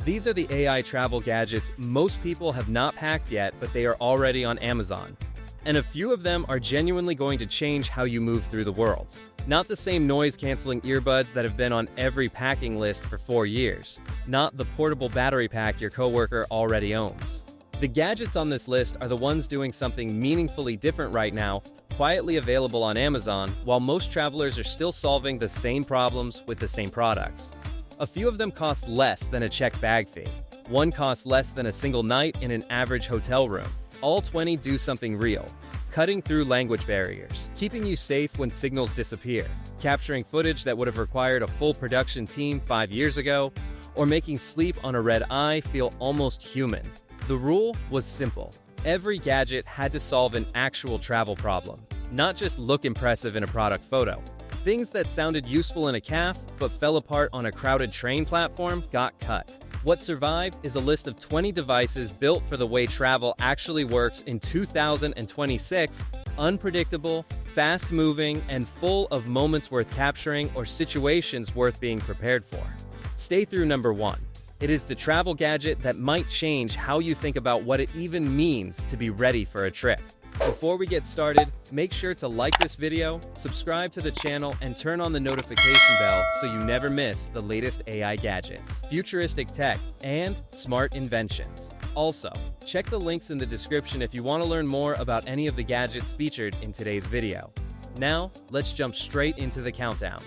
These are the AI travel gadgets most people have not packed yet, but they are already on Amazon. And a few of them are genuinely going to change how you move through the world. Not the same noise-canceling earbuds that have been on every packing list for 4 years. Not the portable battery pack your coworker already owns. The gadgets on this list are the ones doing something meaningfully different right now, quietly available on Amazon, while most travelers are still solving the same problems with the same products. A few of them cost less than a checked bag fee. One costs less than a single night in an average hotel room. All 20 do something real, cutting through language barriers, keeping you safe when signals disappear, capturing footage that would have required a full production team 5 years ago, or making sleep on a red eye feel almost human. The rule was simple. Every gadget had to solve an actual travel problem, not just look impressive in a product photo. Things that sounded useful in a caf but fell apart on a crowded train platform got cut. What survived is a list of 20 devices built for the way travel actually works in 2026, unpredictable, fast-moving, and full of moments worth capturing or situations worth being prepared for. Stay through number 1. It is the travel gadget that might change how you think about what it even means to be ready for a trip. Before we get started, make sure to like this video, subscribe to the channel, and turn on the notification bell so you never miss the latest AI gadgets, futuristic tech, and smart inventions. Also, check the links in the description if you want to learn more about any of the gadgets featured in today's video. Now, let's jump straight into the countdown.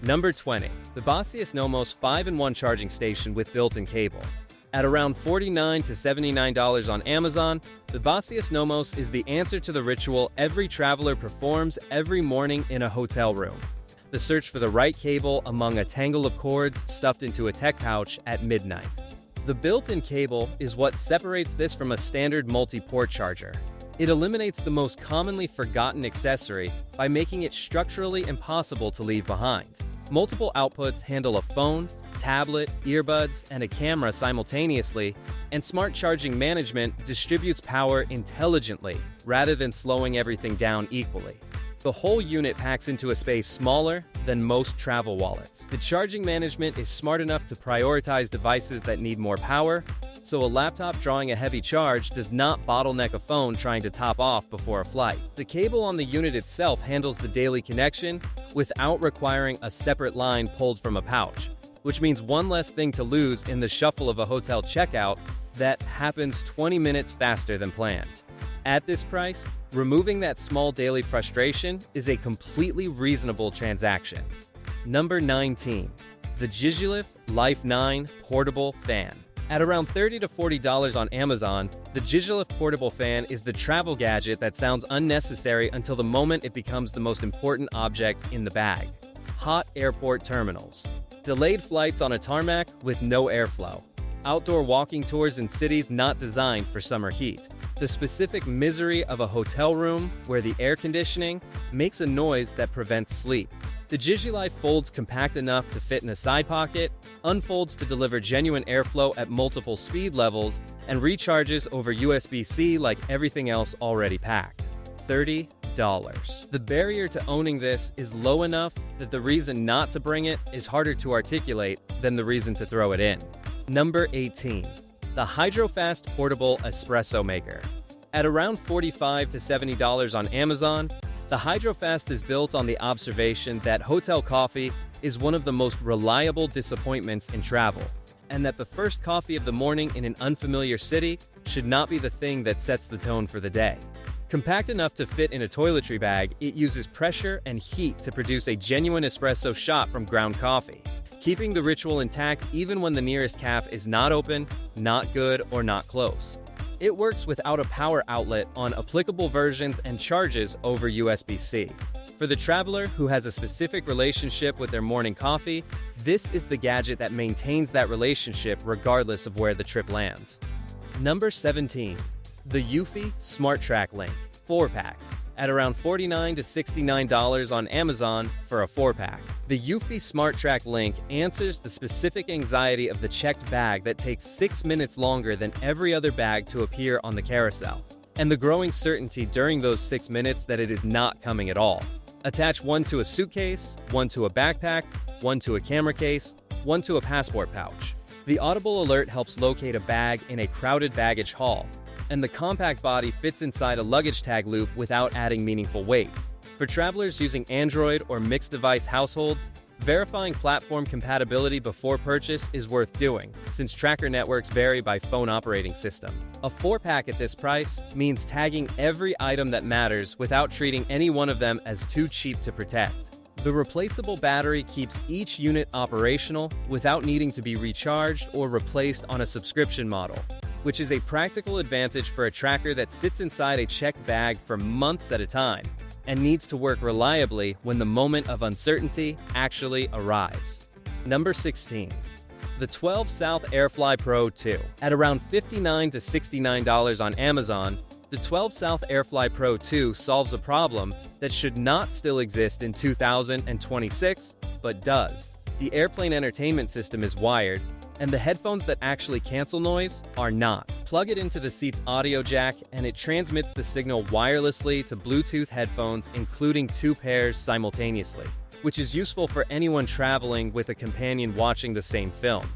Number 20. The Baseus Nomos 5-in-1 charging station with built-in cable. At around $49 to $79 on Amazon, the Baseus Nomos is the answer to the ritual every traveler performs every morning in a hotel room. The search for the right cable among a tangle of cords stuffed into a tech pouch at midnight. The built-in cable is what separates this from a standard multi-port charger. It eliminates the most commonly forgotten accessory by making it structurally impossible to leave behind. Multiple outputs handle a phone, tablet, earbuds, and a camera simultaneously, and smart charging management distributes power intelligently rather than slowing everything down equally. The whole unit packs into a space smaller than most travel wallets. The charging management is smart enough to prioritize devices that need more power, so a laptop drawing a heavy charge does not bottleneck a phone trying to top off before a flight. The cable on the unit itself handles the daily connection without requiring a separate line pulled from a pouch, which means one less thing to lose in the shuffle of a hotel checkout that happens 20 minutes faster than planned. At this price, removing that small daily frustration is a completely reasonable transaction. Number 19. The JISULIFE Life 9 Portable Fan. At around $30 to $40 on Amazon, the JISULIFE portable fan is the travel gadget that sounds unnecessary until the moment it becomes the most important object in the bag. Hot airport terminals. Delayed flights on a tarmac with no airflow. Outdoor walking tours in cities not designed for summer heat. The specific misery of a hotel room where the air conditioning makes a noise that prevents sleep. The JISULIFE folds compact enough to fit in a side pocket, unfolds to deliver genuine airflow at multiple speed levels, and recharges over USB-C like everything else already packed. $30. The barrier to owning this is low enough that the reason not to bring it is harder to articulate than the reason to throw it in. Number 18. The Hydrofast Portable Espresso Maker. At around $45 to $70 on Amazon, the Hydrofast is built on the observation that hotel coffee is one of the most reliable disappointments in travel, and that the first coffee of the morning in an unfamiliar city should not be the thing that sets the tone for the day. Compact enough to fit in a toiletry bag, it uses pressure and heat to produce a genuine espresso shot from ground coffee, keeping the ritual intact even when the nearest caf is not open, not good, or not close. It works without a power outlet on applicable versions and charges over USB-C. For the traveler who has a specific relationship with their morning coffee, this is the gadget that maintains that relationship regardless of where the trip lands. Number 17. The eufy SmartTrack Link 4-pack. At around $49 to $69 on Amazon for a 4-pack. The eufy SmartTrack Link answers the specific anxiety of the checked bag that takes 6 minutes longer than every other bag to appear on the carousel, and the growing certainty during those 6 minutes that it is not coming at all. Attach one to a suitcase, one to a backpack, one to a camera case, one to a passport pouch. The audible alert helps locate a bag in a crowded baggage hall, and the compact body fits inside a luggage tag loop without adding meaningful weight. For travelers using Android or mixed-device households, verifying platform compatibility before purchase is worth doing, since tracker networks vary by phone operating system. A 4-pack at this price means tagging every item that matters without treating any one of them as too cheap to protect. The replaceable battery keeps each unit operational without needing to be recharged or replaced on a subscription model, which is a practical advantage for a tracker that sits inside a checked bag for months at a time and needs to work reliably when the moment of uncertainty actually arrives. Number 16. The 12 South AirFly Pro 2. At around $59 to $69 on Amazon, the 12 South AirFly Pro 2 solves a problem that should not still exist in 2026, but does. The airplane entertainment system is wired, and the headphones that actually cancel noise are not. Plug it into the seat's audio jack, and it transmits the signal wirelessly to Bluetooth headphones, including 2 pairs simultaneously, which is useful for anyone traveling with a companion watching the same film.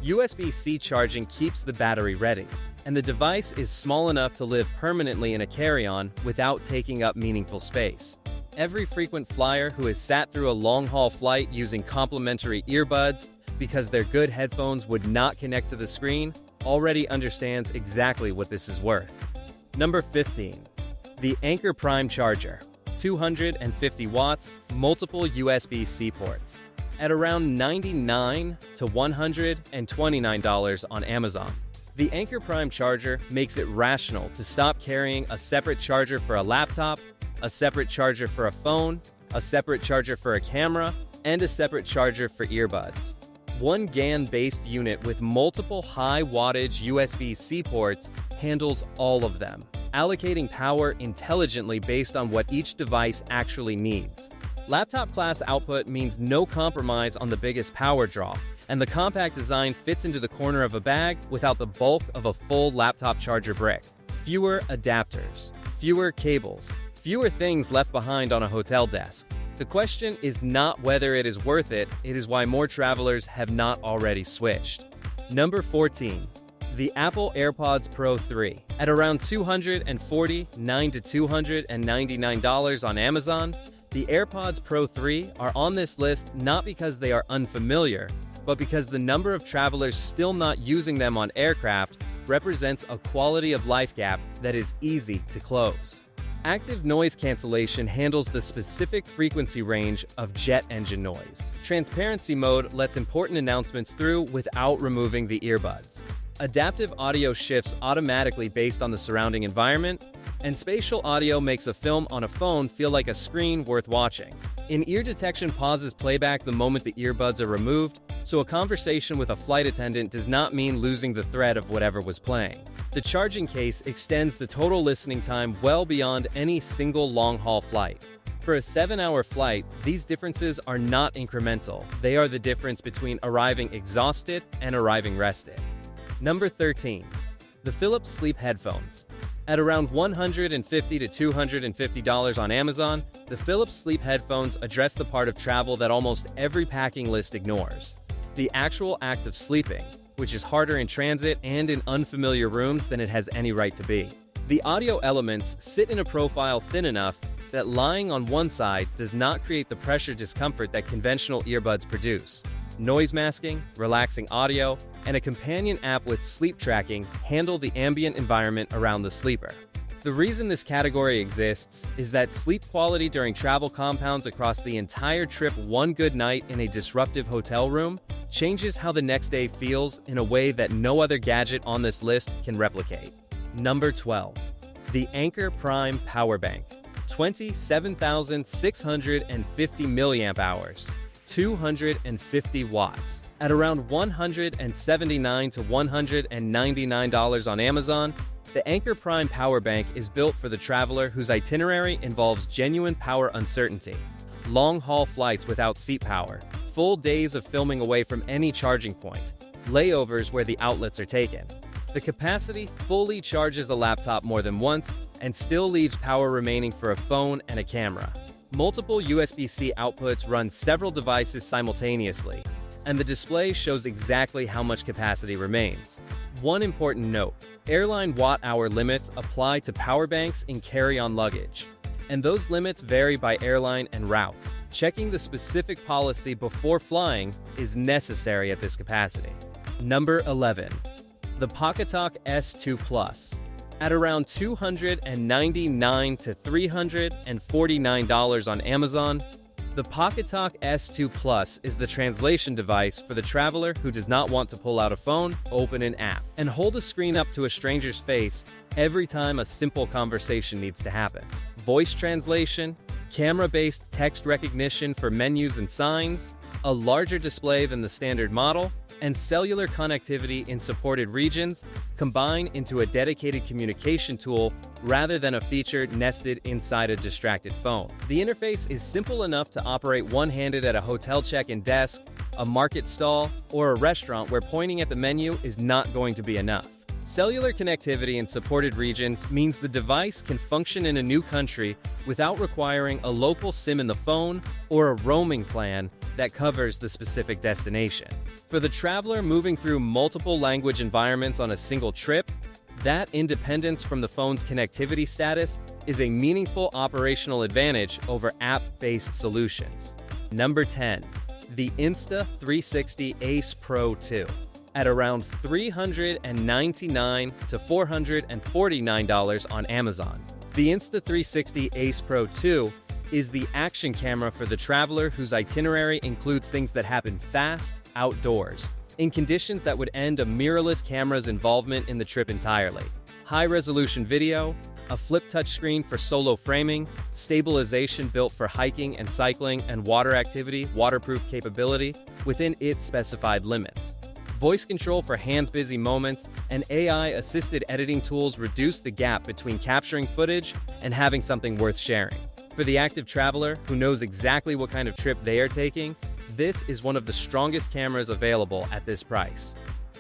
USB-C charging keeps the battery ready, and the device is small enough to live permanently in a carry-on without taking up meaningful space. Every frequent flyer who has sat through a long-haul flight using complimentary earbuds because their good headphones would not connect to the screen already understands exactly what this is worth. Number 15. The Anker Prime Charger. 250 watts, multiple USB-C ports. At around $99 to $129 on Amazon. The Anker Prime Charger makes it rational to stop carrying a separate charger for a laptop, a separate charger for a phone, a separate charger for a camera, and a separate charger for earbuds. One GaN-based unit with multiple high-wattage USB-C ports handles all of them, allocating power intelligently based on what each device actually needs. Laptop-class output means no compromise on the biggest power draw, and the compact design fits into the corner of a bag without the bulk of a full laptop charger brick. Fewer adapters, fewer cables, fewer things left behind on a hotel desk. The question is not whether it is worth it, it is why more travelers have not already switched. Number 14. The Apple AirPods Pro 3. At around $249 to $299 on Amazon, the AirPods Pro 3 are on this list not because they are unfamiliar, but because the number of travelers still not using them on aircraft represents a quality of life gap that is easy to close. Active noise cancellation handles the specific frequency range of jet engine noise. Transparency mode lets important announcements through without removing the earbuds. Adaptive audio shifts automatically based on the surrounding environment, and spatial audio makes a film on a phone feel like a screen worth watching. In-ear detection pauses playback the moment the earbuds are removed, so a conversation with a flight attendant does not mean losing the thread of whatever was playing. The charging case extends the total listening time well beyond any single long-haul flight. For a 7-hour flight, these differences are not incremental. They are the difference between arriving exhausted and arriving rested. Number 13. The Philips Sleep Headphones. At around $150 to $250 on Amazon, the Philips Sleep Headphones address the part of travel that almost every packing list ignores: the actual act of sleeping, which is harder in transit and in unfamiliar rooms than it has any right to be. The audio elements sit in a profile thin enough that lying on one side does not create the pressure discomfort that conventional earbuds produce. Noise masking, relaxing audio, and a companion app with sleep tracking handle the ambient environment around the sleeper. The reason this category exists is that sleep quality during travel compounds across the entire trip. One good night in a disruptive hotel room changes how the next day feels in a way that no other gadget on this list can replicate. Number 12. The Anker Prime Power Bank. 27,650 milliamp hours. 250 watts. At around $179 to $199 on Amazon, the Anker Prime Power Bank is built for the traveler whose itinerary involves genuine power uncertainty, long-haul flights without seat power, full days of filming away from any charging point, layovers where the outlets are taken. The capacity fully charges a laptop more than once and still leaves power remaining for a phone and a camera. Multiple USB-C outputs run several devices simultaneously, and the display shows exactly how much capacity remains. One important note: airline watt-hour limits apply to power banks in carry-on luggage, and those limits vary by airline and route. Checking the specific policy before flying is necessary at this capacity. Number 11. The Pocketalk S2 Plus. At around $299 to $349 on Amazon, the Pocketalk S2 Plus is the translation device for the traveler who does not want to pull out a phone, open an app, and hold a screen up to a stranger's face every time a simple conversation needs to happen. Voice translation, camera-based text recognition for menus and signs, a larger display than the standard model, and cellular connectivity in supported regions combine into a dedicated communication tool rather than a feature nested inside a distracted phone. The interface is simple enough to operate one-handed at a hotel check-in desk, a market stall, or a restaurant where pointing at the menu is not going to be enough. Cellular connectivity in supported regions means the device can function in a new country without requiring a local SIM in the phone or a roaming plan that covers the specific destination. For the traveler moving through multiple language environments on a single trip, that independence from the phone's connectivity status is a meaningful operational advantage over app-based solutions. Number 10. The Insta360 Ace Pro 2. At around $399 to $449 on Amazon. The Insta360 Ace Pro 2 is the action camera for the traveler whose itinerary includes things that happen fast, outdoors, in conditions that would end a mirrorless camera's involvement in the trip entirely. High-resolution video, a flip touchscreen for solo framing, stabilization built for hiking and cycling, and water activity, waterproof capability within its specified limits. Voice control for hands-busy moments, and AI-assisted editing tools reduce the gap between capturing footage and having something worth sharing. For the active traveler who knows exactly what kind of trip they are taking, this is one of the strongest cameras available at this price.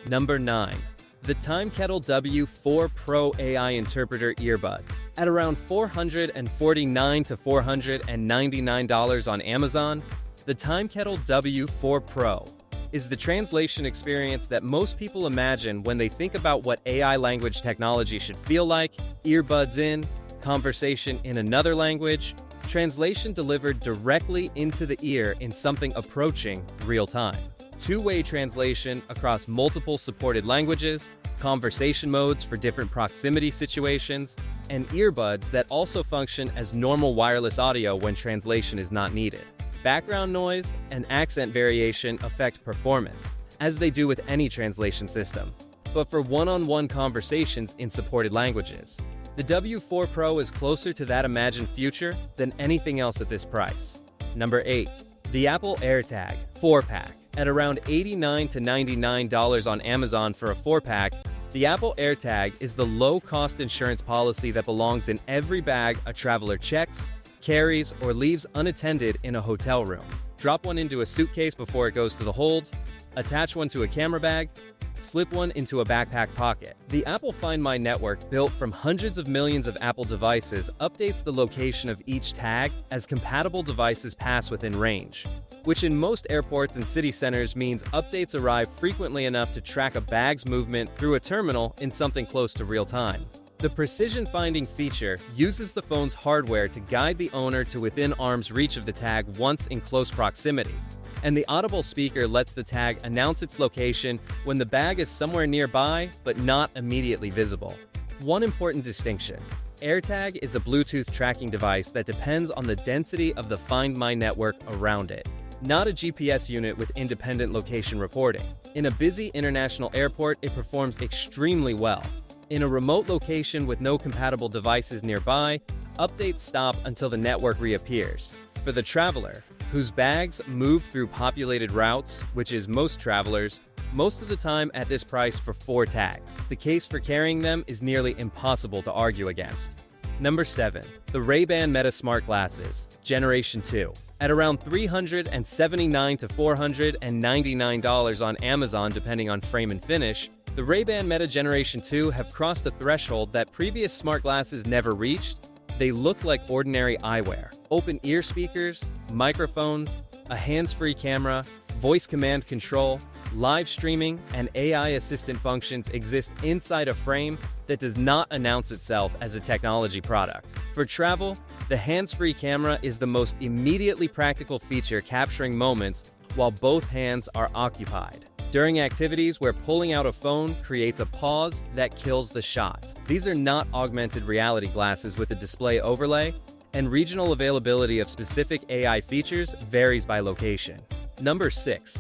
Number 9. The Timekettle W4 Pro AI Interpreter Earbuds. At around $449 to $499 on Amazon, the Timekettle W4 Pro is the translation experience that most people imagine when they think about what AI language technology should feel like: earbuds in, conversation in another language, translation delivered directly into the ear in something approaching real time. Two-way translation across multiple supported languages, conversation modes for different proximity situations, and earbuds that also function as normal wireless audio when translation is not needed. Background noise and accent variation affect performance, as they do with any translation system, but for one-on-one conversations in supported languages. The W4 Pro is closer to that imagined future than anything else at this price. Number 8. The Apple AirTag 4-pack. At around $89 to $99 on Amazon for a 4-pack, the Apple AirTag is the low-cost insurance policy that belongs in every bag a traveler checks, carries, or leaves unattended in a hotel room. Drop one into a suitcase before it goes to the hold, attach one to a camera bag, slip one into a backpack pocket. The Apple Find My network, built from hundreds of millions of Apple devices, updates the location of each tag as compatible devices pass within range, which in most airports and city centers means updates arrive frequently enough to track a bag's movement through a terminal in something close to real time. The precision finding feature uses the phone's hardware to guide the owner to within arm's reach of the tag once in close proximity, and the audible speaker lets the tag announce its location when the bag is somewhere nearby but not immediately visible. One important distinction: AirTag is a Bluetooth tracking device that depends on the density of the Find My network around it, not a GPS unit with independent location reporting. In a busy international airport, it performs extremely well. In a remote location with no compatible devices nearby, updates stop until the network reappears. For the traveler, whose bags move through populated routes, which is most travelers, most of the time at this price for 4 tags, the case for carrying them is nearly impossible to argue against. Number 7. The Ray-Ban Meta Smart Glasses, Generation 2. At around $379 to $499 on Amazon depending on frame and finish, the Ray-Ban Meta Generation 2 have crossed a threshold that previous smart glasses never reached. They look like ordinary eyewear. Open ear speakers, microphones, a hands-free camera, Voice command control, live streaming, and AI assistant functions exist inside a frame that does not announce itself as a technology product. For travel, the hands-free camera is the most immediately practical feature, capturing moments while both hands are occupied. During activities where pulling out a phone creates a pause that kills the shot. These are not augmented reality glasses with a display overlay, and regional availability of specific AI features varies by location. Number 6.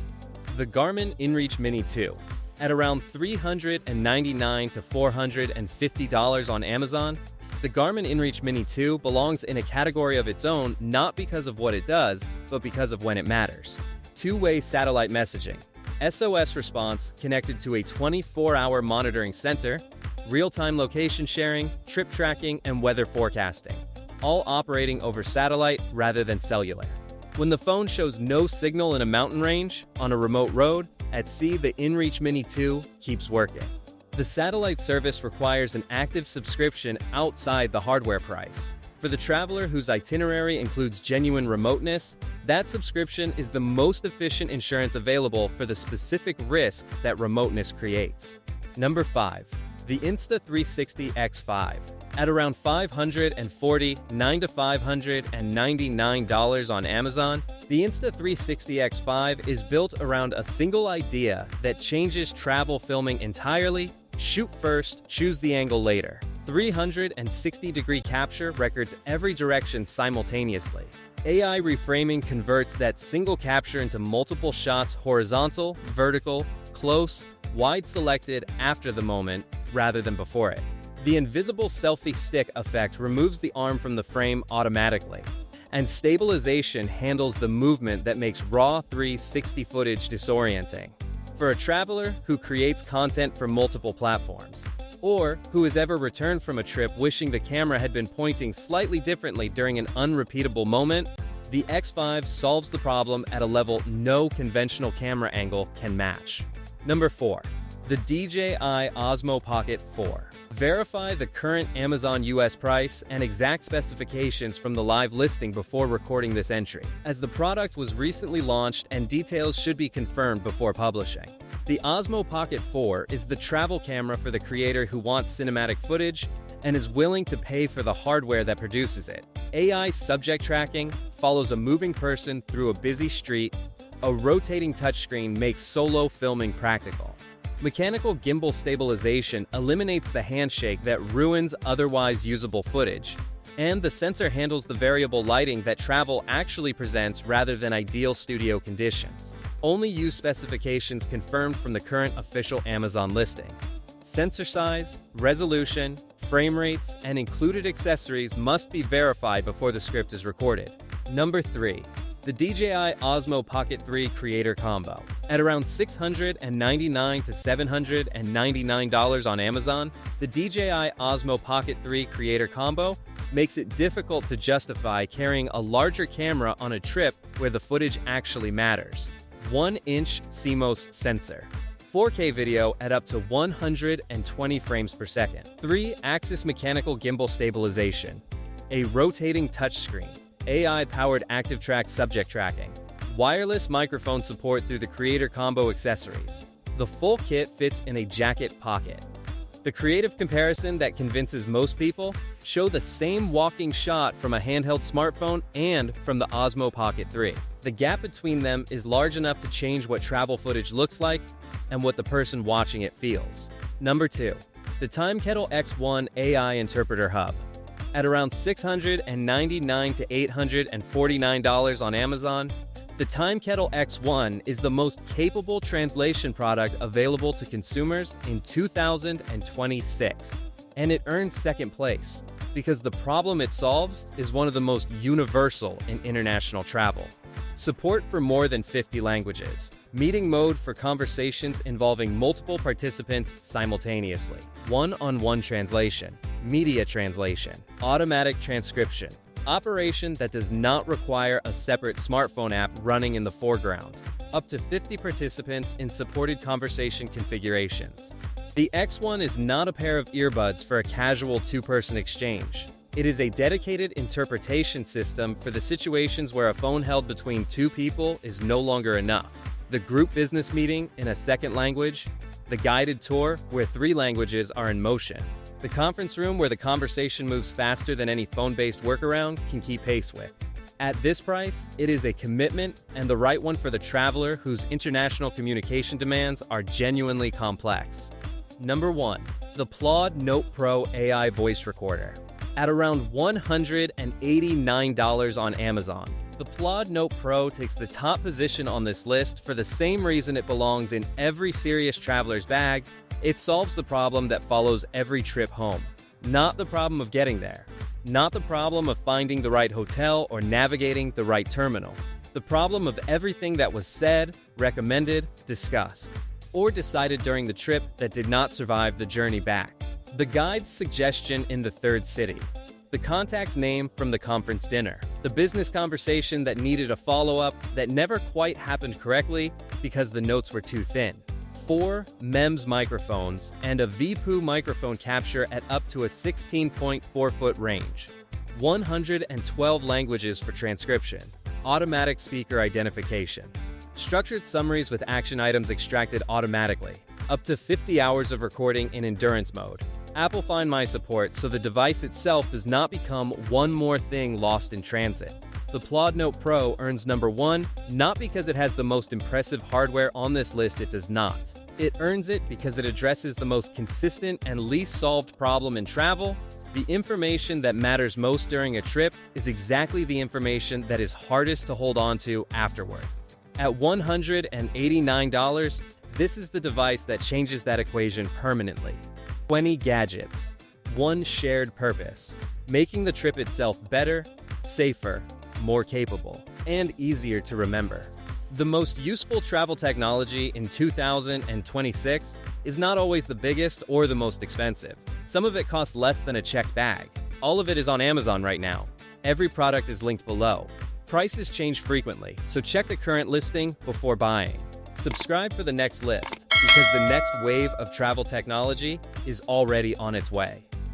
The Garmin inReach Mini 2. At around $399 to $450 on Amazon, the Garmin inReach Mini 2 belongs in a category of its own, not because of what it does, but because of when it matters. Two-way satellite messaging, SOS response connected to a 24-hour monitoring center, real-time location sharing, trip tracking, and weather forecasting, all operating over satellite rather than cellular. When the phone shows no signal in a mountain range, on a remote road, at sea, the inReach Mini 2 keeps working. The satellite service requires an active subscription outside the hardware price. For the traveler whose itinerary includes genuine remoteness, that subscription is the most efficient insurance available for the specific risk that remoteness creates. Number 5. The Insta360 X5. At around $549 to $599 on Amazon, the Insta360 X5 is built around a single idea that changes travel filming entirely: shoot first, choose the angle later. 360-degree capture records every direction simultaneously. AI reframing converts that single capture into multiple shots: horizontal, vertical, close, wide selected after the moment rather than before it. The invisible selfie stick effect removes the arm from the frame automatically, and stabilization handles the movement that makes raw 360 footage disorienting. For a traveler who creates content for multiple platforms, or who has ever returned from a trip wishing the camera had been pointing slightly differently during an unrepeatable moment, the X5 solves the problem at a level no conventional camera angle can match. Number 4. The DJI Osmo Pocket 4. Verify the current Amazon US price and exact specifications from the live listing before recording this entry, as the product was recently launched and details should be confirmed before publishing. The Osmo Pocket 4 is the travel camera for the creator who wants cinematic footage and is willing to pay for the hardware that produces it. AI subject tracking follows a moving person through a busy street. A rotating touchscreen makes solo filming practical. Mechanical gimbal stabilization eliminates the handshake that ruins otherwise usable footage. And the sensor handles the variable lighting that travel actually presents rather than ideal studio conditions. Only use specifications confirmed from the current official Amazon listing. Sensor size, resolution, frame rates, and included accessories must be verified before the script is recorded. Number 3. The DJI Osmo Pocket 3 Creator Combo. At around $699 to $799 on Amazon, the DJI Osmo Pocket 3 Creator Combo makes it difficult to justify carrying a larger camera on a trip where the footage actually matters. 1-inch CMOS sensor, 4K video at up to 120 frames per second, 3-axis mechanical gimbal stabilization, a rotating touchscreen, AI-powered active track subject tracking, wireless microphone support through the Creator Combo accessories. The full kit fits in a jacket pocket. The creative comparison that convinces most people: show the same walking shot from a handheld smartphone and from the Osmo Pocket 3. The gap between them is large enough to change what travel footage looks like and what the person watching it feels. Number 2. The Timekettle X1 AI Interpreter Hub. At around $699 to $849 on Amazon, the Timekettle X1 is the most capable translation product available to consumers in 2026. And it earns second place because the problem it solves is one of the most universal in international travel. Support for more than 50 languages. Meeting mode for conversations involving multiple participants simultaneously. One-on-one translation. Media translation. Automatic transcription. Operation that does not require a separate smartphone app running in the foreground. Up to 50 participants in supported conversation configurations. The X1 is not a pair of earbuds for a casual two-person exchange. It is a dedicated interpretation system for the situations where a phone held between two people is no longer enough. the group business meeting in a second language, the guided tour where 3 languages are in motion, the conference room where the conversation moves faster than any phone-based workaround can keep pace with. At this price, it is a commitment and the right one for the traveler whose international communication demands are genuinely complex. Number 1. The PLAUD Note Pro AI Voice Recorder. At around $189 on Amazon, the PLAUD Note Pro takes the top position on this list for the same reason it belongs in every serious traveler's bag. It solves the problem that follows every trip home. Not the problem of getting there. Not the problem of finding the right hotel or navigating the right terminal. The problem of everything that was said, recommended, discussed, or decided during the trip that did not survive the journey back. The guide's suggestion in the third city. The contact's name from the conference dinner. The business conversation that needed a follow-up that never quite happened correctly because the notes were too thin. 4 MEMS microphones and a VPU microphone capture at up to a 16.4-foot range. 112 languages for transcription. Automatic speaker identification. Structured summaries with action items extracted automatically. Up to 50 hours of recording in endurance mode. Apple Find My support so the device itself does not become one more thing lost in transit. The PLAUD Note Pro earns number 1, not because it has the most impressive hardware on this list, it does not. It earns it because it addresses the most consistent and least solved problem in travel. The information that matters most during a trip is exactly the information that is hardest to hold on to afterward. At $189, this is the device that changes that equation permanently. 20 gadgets, 1 shared purpose, making the trip itself better, safer, more capable, and easier to remember. The most useful travel technology in 2026 is not always the biggest or the most expensive. Some of it costs less than a checked bag. All of it is on Amazon right now. Every product is linked below. Prices change frequently, so check the current listing before buying. Subscribe for the next list, because the next wave of travel technology is already on its way.